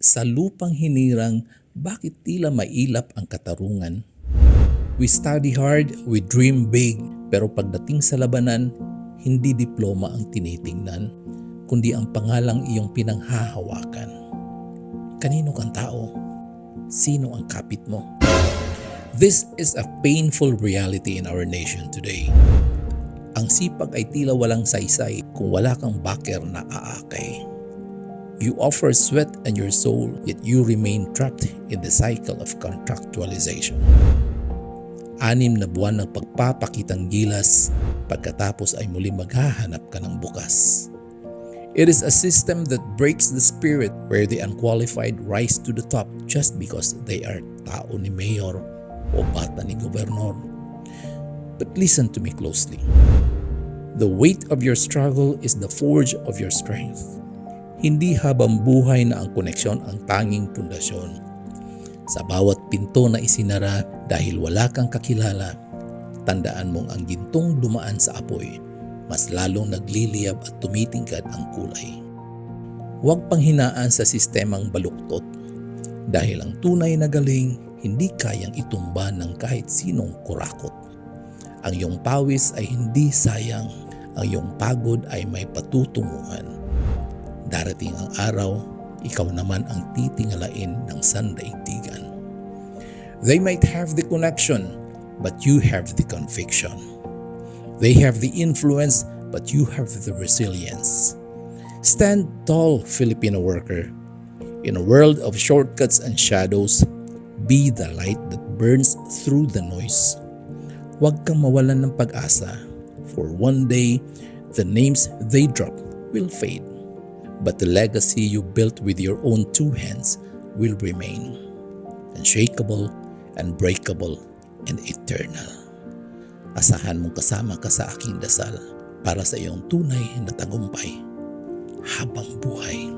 Sa lupang hinirang, bakit tila mailap ang katarungan? We study hard, we dream big, pero pagdating sa labanan, hindi diploma ang tinitingnan, kundi ang pangalang iyong pinanghahawakan. Kanino kang tao? Sino ang kapit mo? This is a painful reality in our nation today. Ang sipag ay tila walang saysay kung wala kang backer na aakay. You offer sweat and your soul, yet you remain trapped in the cycle of contractualization. 6 na buwan ng pagpapakitang gilas, pagkatapos ay muli maghahanap ka ng bukas. It is a system that breaks the spirit where the unqualified rise to the top just because they are tao ni mayor o bata ni gobernador. But listen to me closely. The weight of your struggle is the forge of your strength. Hindi habang buhay na ang koneksyon ang tanging pundasyon. Sa bawat pinto na isinara dahil wala kang kakilala, tandaan mong ang gintong dumaan sa apoy, mas lalong nagliliyab at tumitingkad ang kulay. Huwag panghinaan sa sistemang baluktot, dahil ang tunay na galing hindi kayang itumba ng kahit sinong kurakot. Ang iyong pawis ay hindi sayang, ang iyong pagod ay may patutunguhan. Darating ang araw, ikaw naman ang titingalain ng sandaigdigan. They might have the connection, but you have the conviction. They have the influence, but you have the resilience. Stand tall, Filipino worker. In a world of shortcuts and shadows, be the light that burns through the noise. Huwag kang mawalan ng pag-asa, for one day, the names they drop will fade. But the legacy you built with your own 2 hands will remain, unshakable, unbreakable, and eternal. Asahan mong kasama ka sa aking dasal para sa iyong tunay na tagumpay habang buhay.